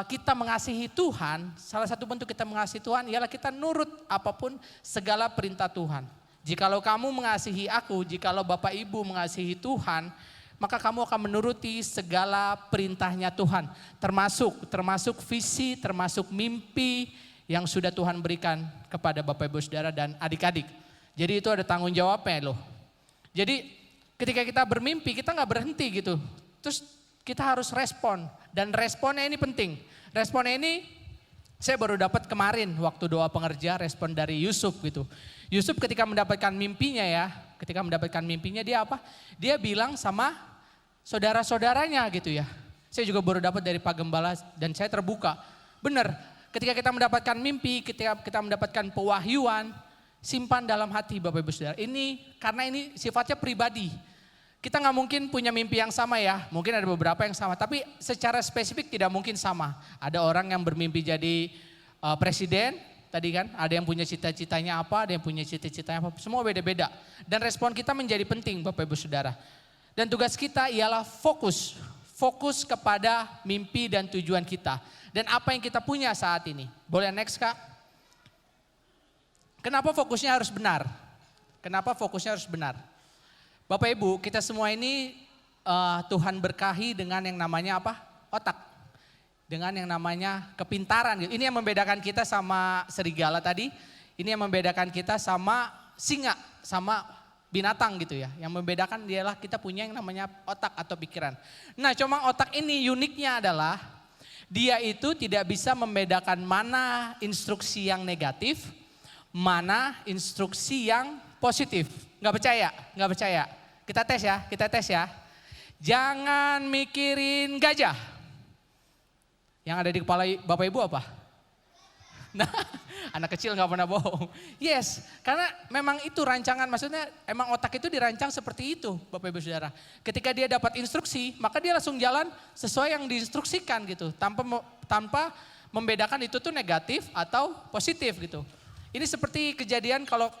kita mengasihi Tuhan, salah satu bentuk kita mengasihi Tuhan ialah kita nurut apapun segala perintah Tuhan. Jikalau kamu mengasihi aku, jikalau Bapak Ibu mengasihi Tuhan, maka kamu akan menuruti segala perintahnya Tuhan. Termasuk visi, termasuk mimpi yang sudah Tuhan berikan kepada Bapak Ibu Saudara dan adik-adik. Jadi itu ada tanggung jawabnya loh. Jadi ketika kita bermimpi kita gak berhenti gitu. Terus kita harus respon. Dan responnya ini penting. Responnya ini saya baru dapat kemarin waktu doa pengerja respon dari Yusuf gitu. Yusuf ketika mendapatkan mimpinya dia apa? Dia bilang sama saudara-saudaranya gitu ya. Saya juga baru dapat dari Pak Gembala dan saya terbuka. Benar, ketika kita mendapatkan mimpi, ketika kita mendapatkan pewahyuan, simpan dalam hati Bapak Ibu Saudara. Karena ini sifatnya pribadi. Kita nggak mungkin punya mimpi yang sama ya, mungkin ada beberapa yang sama. Tapi secara spesifik tidak mungkin sama. Ada orang yang bermimpi jadi presiden, tadi kan ada yang punya cita-citanya apa, ada yang punya cita-citanya apa, semua beda-beda. Dan respon kita menjadi penting Bapak Ibu Saudara. Dan tugas kita ialah fokus kepada mimpi dan tujuan kita. Dan apa yang kita punya saat ini. Boleh next Kak? Kenapa fokusnya harus benar? Kenapa fokusnya harus benar? Bapak Ibu, kita semua ini Tuhan berkahi dengan yang namanya apa? Otak. Dengan yang namanya kepintaran. Ini yang membedakan kita sama serigala tadi. Ini yang membedakan kita sama singa, sama binatang gitu ya. Yang membedakan dialah kita punya yang namanya otak atau pikiran. Nah cuma otak ini uniknya adalah dia itu tidak bisa membedakan mana instruksi yang negatif, mana instruksi yang positif. Nggak percaya. Kita tes ya. Jangan mikirin gajah. Yang ada di kepala Bapak Ibu apa? Nah, anak kecil nggak pernah bohong. Yes, karena memang itu rancangan, maksudnya emang otak itu dirancang seperti itu Bapak Ibu Saudara. Ketika dia dapat instruksi, maka dia langsung jalan sesuai yang diinstruksikan gitu. Tanpa membedakan itu tuh negatif atau positif gitu. Ini seperti kejadian kalau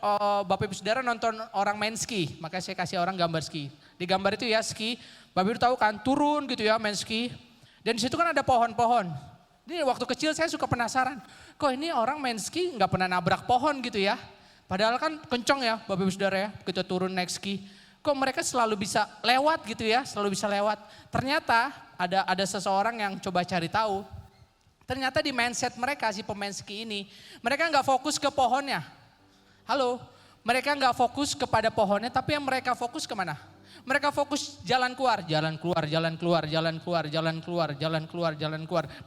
Bapak Ibu Saudara nonton orang main ski, maka saya kasih orang gambar ski. Di gambar itu ya ski, Bapak Ibu tahu kan turun gitu ya main ski. Dan di situ kan ada pohon-pohon. Ini waktu kecil saya suka penasaran, kok ini orang main ski nggak pernah nabrak pohon gitu ya. Padahal kan kencang ya Bapak Ibu Saudara ya, kita turun naik ski. Kok mereka selalu bisa lewat gitu ya, selalu bisa lewat. Ternyata ada seseorang yang coba cari tahu. Ternyata di mindset mereka si pemain ski ini, mereka nggak fokus ke pohonnya. Halo, mereka nggak fokus kepada pohonnya, tapi yang mereka fokus kemana? Mereka fokus jalan keluar.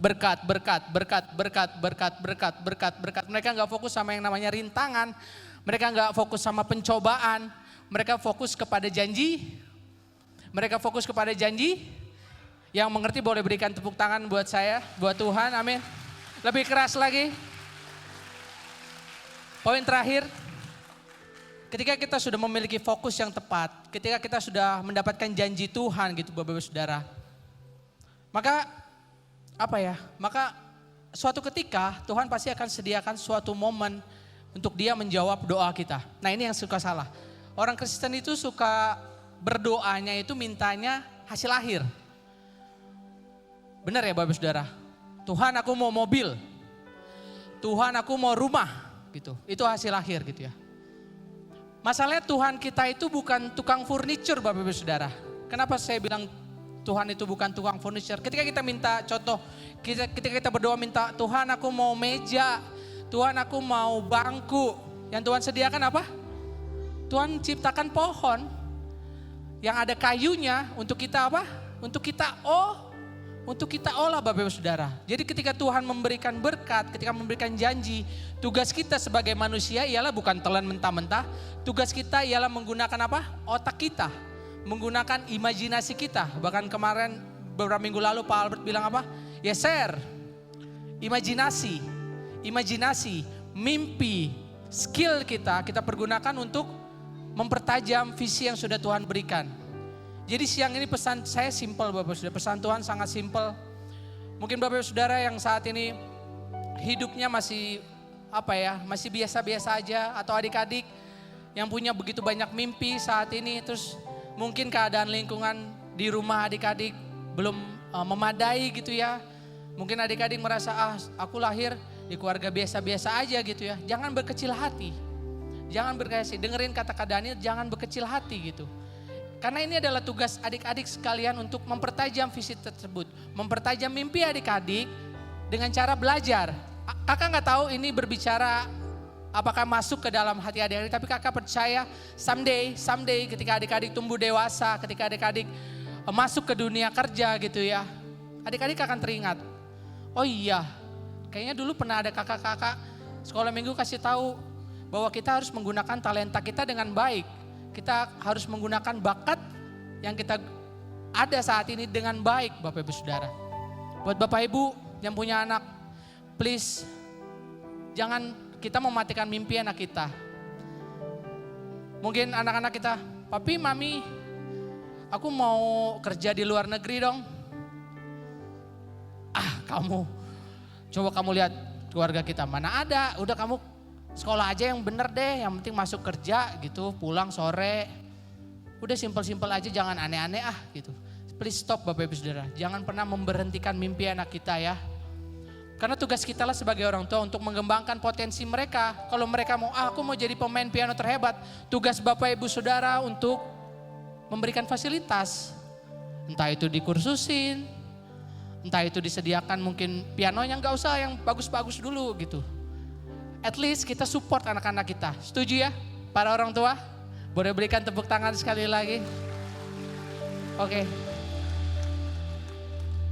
Berkat. Mereka nggak fokus sama yang namanya rintangan. Mereka nggak fokus sama pencobaan. Mereka fokus kepada janji. Yang mengerti boleh berikan tepuk tangan buat saya, buat Tuhan, amin. Lebih keras lagi. Poin terakhir, ketika kita sudah memiliki fokus yang tepat, ketika kita sudah mendapatkan janji Tuhan gitu Bapak Ibu Saudara. Maka maka suatu ketika Tuhan pasti akan sediakan suatu momen untuk dia menjawab doa kita. Nah ini yang suka salah. Orang Kristen itu suka berdoanya itu mintanya hasil akhir. Benar ya Bapak Saudara? Tuhan aku mau mobil. Tuhan aku mau rumah gitu. Itu hasil akhir gitu ya. Masalahnya Tuhan kita itu bukan tukang furniture Bapak Ibu Saudara. Kenapa saya bilang Tuhan itu bukan tukang furniture? Ketika kita minta contoh, ketika kita berdoa minta Tuhan aku mau meja, Tuhan aku mau bangku. Yang Tuhan sediakan apa? Tuhan ciptakan pohon yang ada kayunya untuk kita apa? Untuk kita olah Bapak Ibu Saudara. Jadi ketika Tuhan memberikan berkat, ketika memberikan janji, tugas kita sebagai manusia ialah bukan telan mentah-mentah. Tugas kita ialah menggunakan apa? Otak kita. Menggunakan imajinasi kita. Bahkan kemarin beberapa minggu lalu Pak Albert bilang apa? Ya share. Imajinasi, mimpi, skill kita pergunakan untuk mempertajam visi yang sudah Tuhan berikan. Jadi siang ini pesan saya simpel Bapak Saudara, pesan Tuhan sangat simpel. Mungkin Bapak Saudara yang saat ini hidupnya masih masih biasa-biasa aja, atau adik-adik yang punya begitu banyak mimpi saat ini, terus mungkin keadaan lingkungan di rumah adik-adik belum memadai gitu ya. Mungkin adik-adik merasa aku lahir di keluarga biasa-biasa aja gitu ya. Jangan berkecil hati. Jangan berkecil, dengerin kata-kata Daniel, jangan berkecil hati gitu. Karena ini adalah tugas adik-adik sekalian untuk mempertajam visi tersebut. Mempertajam mimpi adik-adik dengan cara belajar. Kakak nggak tahu ini berbicara apakah masuk ke dalam hati adik-adik. Tapi kakak percaya someday ketika adik-adik tumbuh dewasa, ketika adik-adik masuk ke dunia kerja gitu ya. Adik-adik akan teringat. Oh iya, kayaknya dulu pernah ada kakak-kakak sekolah minggu kasih tahu bahwa kita harus menggunakan talenta kita dengan baik. Kita harus menggunakan bakat yang kita ada saat ini dengan baik Bapak Ibu Saudara. Buat Bapak Ibu yang punya anak, please jangan kita mematikan mimpi anak kita. Mungkin anak-anak kita, papi, mami, aku mau kerja di luar negeri dong. Coba kamu lihat keluarga kita, mana ada, udah kamu sekolah aja yang bener deh, yang penting masuk kerja gitu, pulang sore. Udah simpel-simpel aja, jangan aneh-aneh gitu. Please stop Bapak Ibu Saudara, jangan pernah memberhentikan mimpi anak kita ya. Karena tugas kita lah sebagai orang tua untuk mengembangkan potensi mereka. Kalau mereka mau, aku mau jadi pemain piano terhebat. Tugas Bapak Ibu Saudara untuk memberikan fasilitas. Entah itu dikursusin, entah itu disediakan mungkin pianonya, gak usah yang bagus-bagus dulu gitu. At least kita support anak-anak kita. Setuju ya para orang tua? Boleh berikan tepuk tangan sekali lagi. Oke.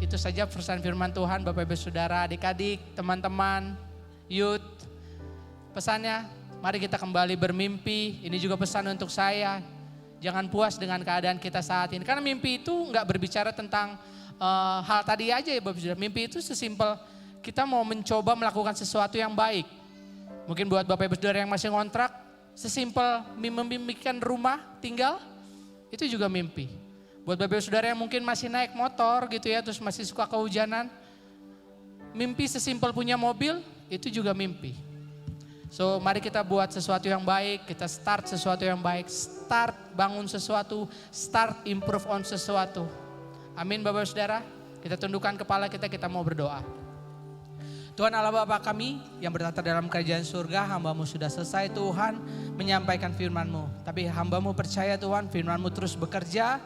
Itu saja pesan firman Tuhan Bapak Ibu Saudara, adik-adik, teman-teman, youth. Pesannya, mari kita kembali bermimpi. Ini juga pesan untuk saya. Jangan puas dengan keadaan kita saat ini. Karena mimpi itu gak berbicara tentang hal tadi aja ya Bapak Saudara. Mimpi itu sesimpel kita mau mencoba melakukan sesuatu yang baik. Mungkin buat Bapak Ibu Saudara yang masih ngontrak, sesimpel memimpikan rumah tinggal, itu juga mimpi. Buat Bapak Ibu Saudara yang mungkin masih naik motor gitu ya, terus masih suka kehujanan, mimpi sesimpel punya mobil, itu juga mimpi. So mari kita buat sesuatu yang baik, kita start sesuatu yang baik, start bangun sesuatu, start improve on sesuatu. Amin Bapak Ibu Saudara, kita tundukkan kepala kita mau berdoa. Tuhan Allah Bapa kami yang bertata dalam kerajaan surga, hamba-Mu sudah selesai Tuhan menyampaikan firman-Mu. Tapi hamba-Mu percaya Tuhan firman-Mu terus bekerja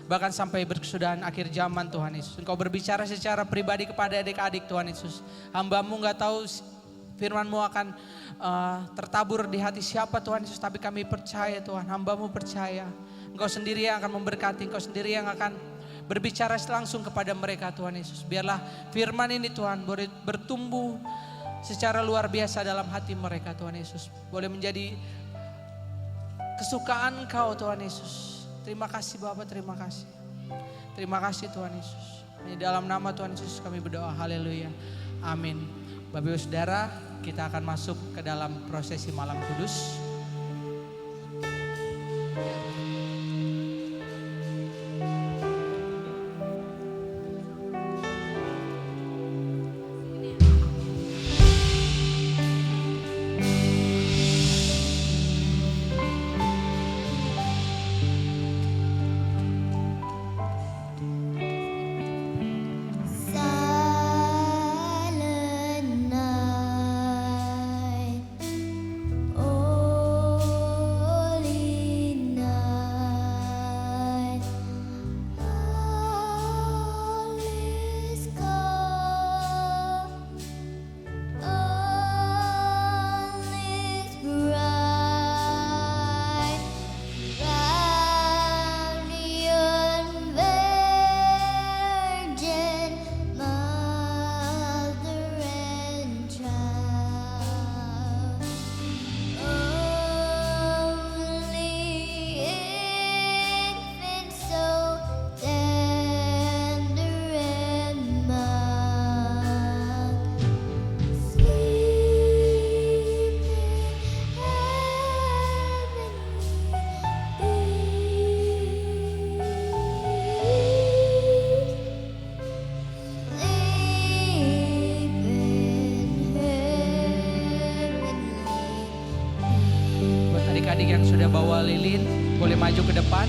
bahkan sampai berkesudahan akhir zaman Tuhan Yesus. Engkau berbicara secara pribadi kepada adik-adik Tuhan Yesus. Hamba-Mu gak tahu firman-Mu akan tertabur di hati siapa Tuhan Yesus. Tapi kami percaya Tuhan, hamba-Mu percaya. Engkau sendiri yang akan memberkati, Engkau sendiri yang akan berbicara langsung kepada mereka Tuhan Yesus. Biarlah firman ini Tuhan boleh bertumbuh secara luar biasa dalam hati mereka Tuhan Yesus. Boleh menjadi kesukaan Engkau Tuhan Yesus. Terima kasih Bapa, terima kasih. Terima kasih Tuhan Yesus. Di dalam nama Tuhan Yesus kami berdoa, haleluya, amin. Bapak Ibu Saudara, kita akan masuk ke dalam prosesi malam kudus. Silent night, holy night, all is calm, all is bright, round the Virgin Mother and Child, only infant so tender and mild, sleep in Buat adik-adik yang sudah bawa lilin, boleh maju ke depan.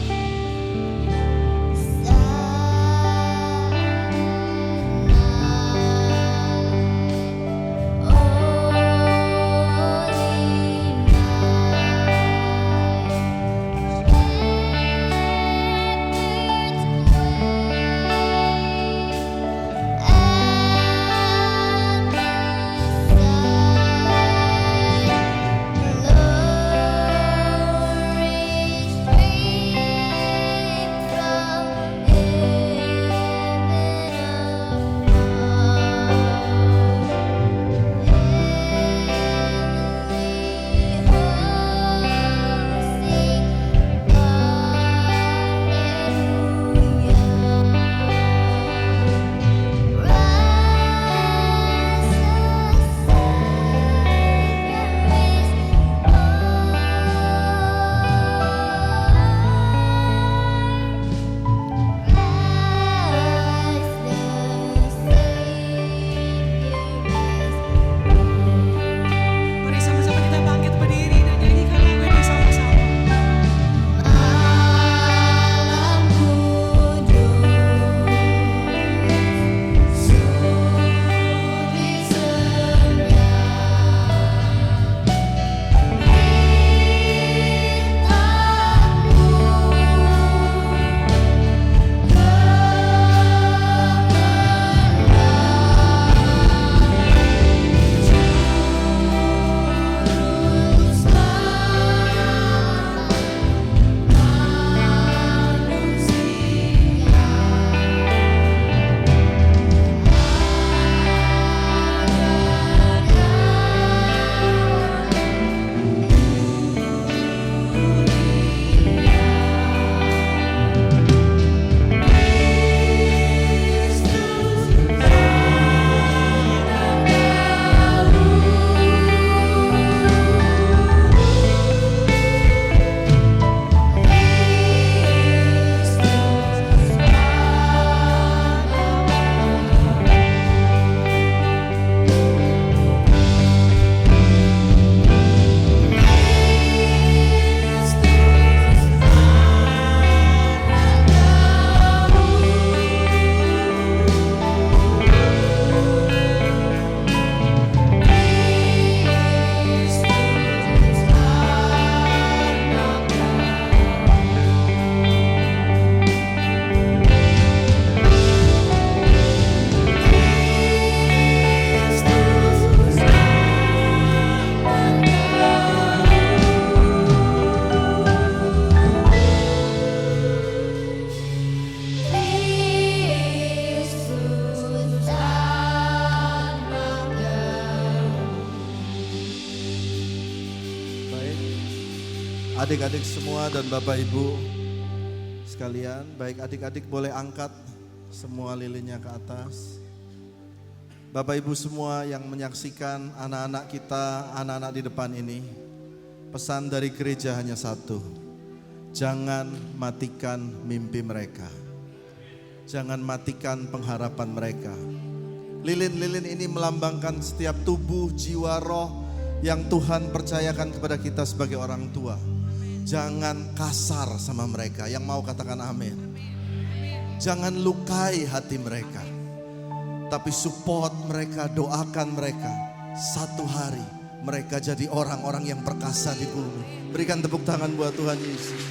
Mari sama-sama kita bangkit berdiri dan nyanyikan lagu ini sama-sama. Alam kudus, sudi senyap, Adik-adik semua dan Bapak Ibu sekalian, baik adik-adik boleh angkat Semua lilinnya ke atas. Bapak Ibu semua yang menyaksikan anak-anak kita, anak-anak di depan ini. Pesan dari gereja hanya satu. Jangan matikan mimpi mereka. Jangan matikan pengharapan mereka. Lilin-lilin ini melambangkan setiap tubuh, jiwa, roh yang Tuhan percayakan kepada kita sebagai orang tua. Jangan kasar sama mereka. Yang mau katakan amin. Jangan lukai hati mereka. Tapi support mereka, doakan mereka. Satu hari mereka jadi orang-orang yang perkasa di bumi. Berikan tepuk tangan buat Tuhan Yesus.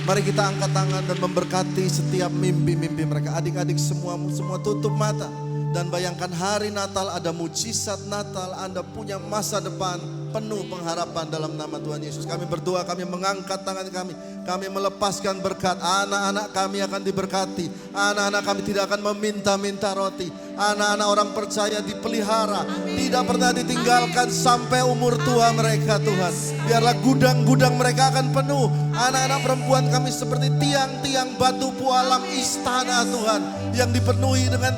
Mari kita angkat tangan dan memberkati setiap mimpi-mimpi mereka. Adik-adik semua tutup mata. Dan bayangkan hari Natal, ada mujizat Natal. Anda punya masa depan penuh pengharapan dalam nama Tuhan Yesus. Kami berdoa, kami mengangkat tangan kami. Kami melepaskan berkat. Anak-anak kami akan diberkati. Anak-anak kami tidak akan meminta-minta roti. Anak-anak orang percaya dipelihara. Tidak pernah ditinggalkan sampai umur tua mereka Tuhan. Biarlah gudang-gudang mereka akan penuh. Anak-anak perempuan kami seperti tiang-tiang batu pualam istana Tuhan. Yang dipenuhi dengan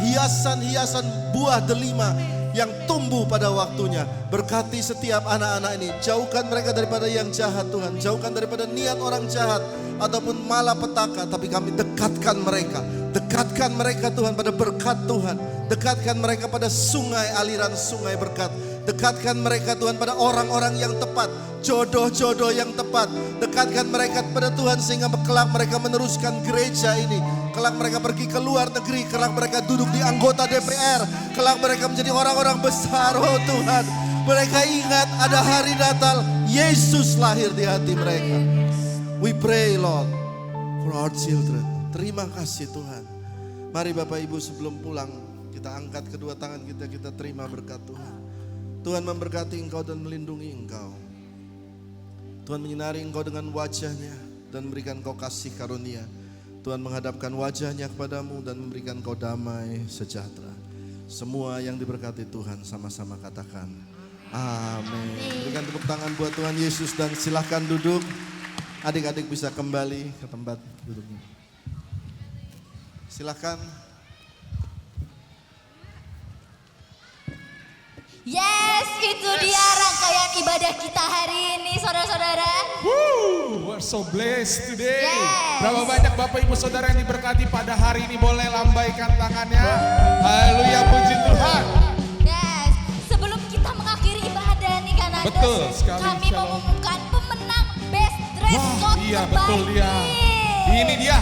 hiasan-hiasan buah delima yang tumbuh pada waktunya. Berkati setiap anak-anak ini. Jauhkan mereka daripada yang jahat Tuhan. Jauhkan daripada niat orang jahat ataupun malapetaka. Tapi kami dekatkan mereka. Dekatkan mereka Tuhan pada berkat Tuhan. Dekatkan mereka pada sungai, aliran sungai berkat. Dekatkan mereka Tuhan pada orang-orang yang tepat. Jodoh-jodoh yang tepat. Dekatkan mereka pada Tuhan sehingga kelak mereka meneruskan gereja ini. Kelak mereka pergi ke luar negeri. Kelak mereka duduk di anggota DPR. Kelak mereka menjadi orang-orang besar. Oh Tuhan, mereka ingat ada hari Natal. Yesus lahir di hati mereka. We pray Lord for our children. Terima kasih Tuhan. Mari Bapak Ibu sebelum pulang, kita angkat kedua tangan kita, kita terima berkat Tuhan. Tuhan memberkati engkau dan melindungi engkau. Tuhan menyinari engkau dengan wajahnya dan memberikan engkau kasih karunia. Tuhan menghadapkan wajahnya kepadamu dan memberikan engkau damai sejahtera. Semua yang diberkati Tuhan sama-sama katakan amin. Berikan tepuk tangan buat Tuhan Yesus dan silakan duduk. Adik-adik bisa kembali ke tempat duduknya. Silakan. Yes, itu dia rangkaian ibadah kita hari ini, saudara-saudara. We're so blessed today. Yes. Berapa banyak Bapak Ibu Saudara yang diberkati pada hari ini, boleh lambaikan tangannya. Haleluya, puji Tuhan. Yes, sebelum kita mengakhiri ibadah nih kan Andes, Betul sekali, kami Shalom. mengumumkan pemenang Best Dress Code Iya terbaik. betul dia. Ini dia.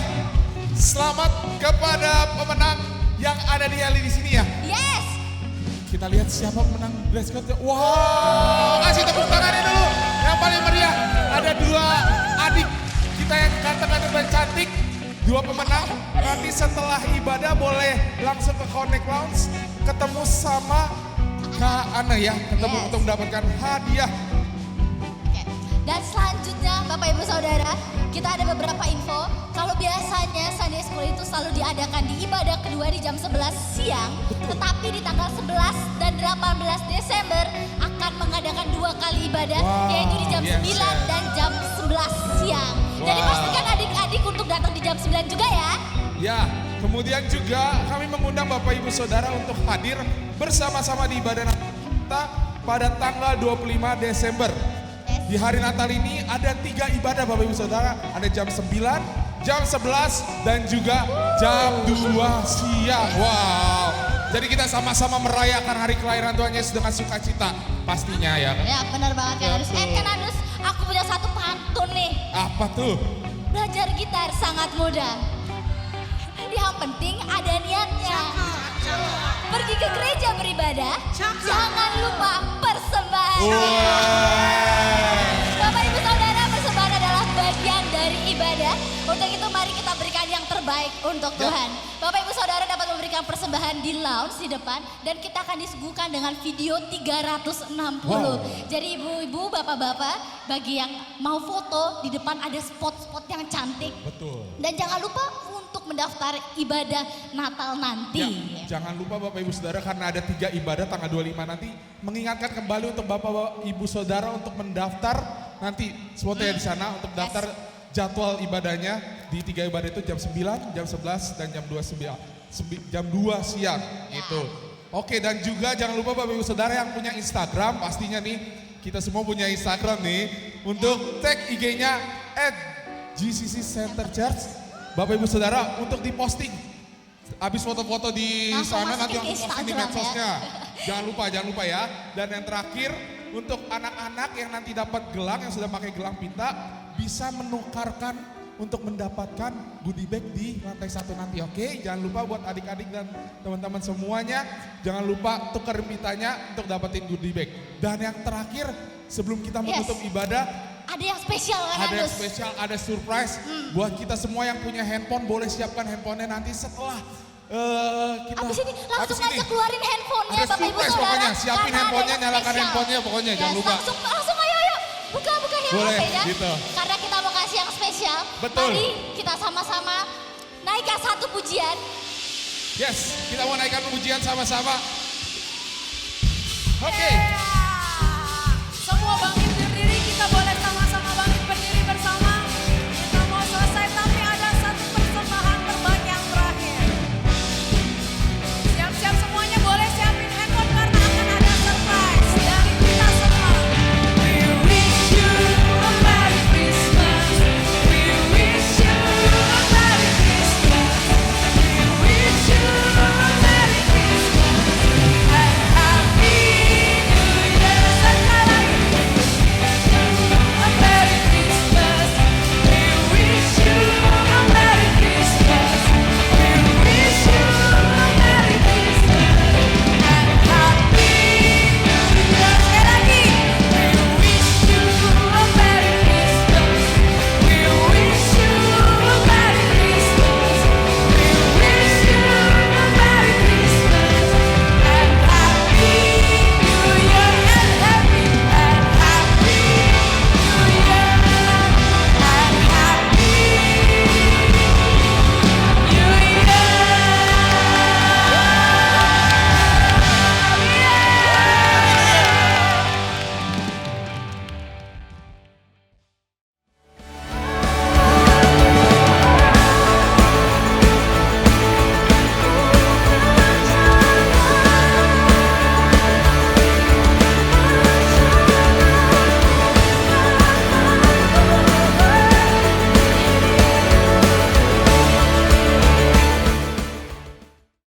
Selamat kepada pemenang yang ada di Ali di sini ya. Yes. Kita lihat siapa pemenang dress code. Wow, kasih tepuk tangannya dulu. Yang paling meriah. Ada dua adik kita yang ganteng dan cantik. Dua pemenang. Nanti setelah ibadah boleh langsung ke Connect Lounge. Ketemu sama Kak Ana ya. Ketemu Yes. untuk mendapatkan hadiah. Oke. Dan selanjutnya Bapak Ibu Saudara, kita ada beberapa info. Kalau biasanya Sunday School itu selalu diadakan di ibadah kedua di jam 11 siang. Tetapi di tanggal 11 dan 18 Desember akan mengadakan 2 kali ibadah. Wow, Yaitu di jam yes, 9 yes. dan jam 11 siang. Jadi Wow. pastikan adik-adik untuk datang di jam 9 juga ya. Ya, kemudian juga kami mengundang Bapak Ibu Saudara untuk hadir bersama-sama di ibadah Natal kita pada tanggal 25 Desember. Di hari Natal ini ada 3 ibadah Bapak Ibu Saudara. Ada jam 9, jam 11, dan juga jam 2 siang. Wow. Jadi kita sama-sama merayakan hari kelahiran Tuhan Yesus dengan sukacita. Pastinya ya. Ya benar banget kan Anus. Kan Anus, aku punya satu pantun nih. Apa tuh? Belajar gitar sangat mudah. Yang penting ada niatnya. Pergi ke gereja beribadah, jangan lupa persembahan. Bapak Ibu Saudara, persembahan adalah bagian dari ibadah. Untuk itu mari kita berikan yang terbaik untuk Tuhan. Bapak Ibu Saudara dapat memberikan persembahan di lounge di depan. Dan kita akan disuguhkan dengan video 360. Jadi ibu-ibu, bapak-bapak, bagi yang mau foto, di depan ada spot-spot yang cantik. Betul. Dan jangan lupa untuk mendaftar ibadah Natal nanti. Ya, jangan lupa Bapak Ibu Saudara karena ada 3 ibadah tanggal 25 nanti. Mengingatkan kembali untuk Bapak Ibu Saudara untuk mendaftar nanti spotnya di sana untuk daftar jadwal ibadahnya di 3 ibadah itu jam 9, jam 11, dan jam 2 siang gitu. Oke, dan juga jangan lupa Bapak Ibu Saudara yang punya Instagram, pastinya nih kita semua punya Instagram nih, untuk tag IG-nya @GCC Center Church. Bapak Ibu Saudara untuk diposting. Habis foto-foto di Langsung sana nanti masukin aku ke posting di Instagram medsosnya. Jangan lupa ya. Dan yang terakhir untuk anak-anak yang nanti dapat gelang, yang sudah pakai gelang pita, bisa menukarkan untuk mendapatkan goodie bag di lantai 1 nanti, oke? Jangan lupa buat adik-adik dan teman-teman semuanya, jangan lupa tukar pitanya untuk dapetin goodie bag. Dan yang terakhir, sebelum kita menutup ibadah, Ada yang spesial kan, ada yang Andus? spesial, ada surprise buat kita semua yang punya handphone, boleh siapkan handphonenya nanti setelah kita Abis ini langsung habis ini. aja keluarin handphonenya Ada Bapak Ibu surprise Saudara. pokoknya, siapin Karena ada handphonenya, yang nyalakan spesial. handphonenya pokoknya, jangan lupa. Langsung ayo. Buka ya Boleh, HP-nya. gitu. Karena kita mau kasih yang spesial. Betul. Mari kita sama-sama naikkan satu pujian. Yes, kita mau naikkan pujian sama-sama. Oke.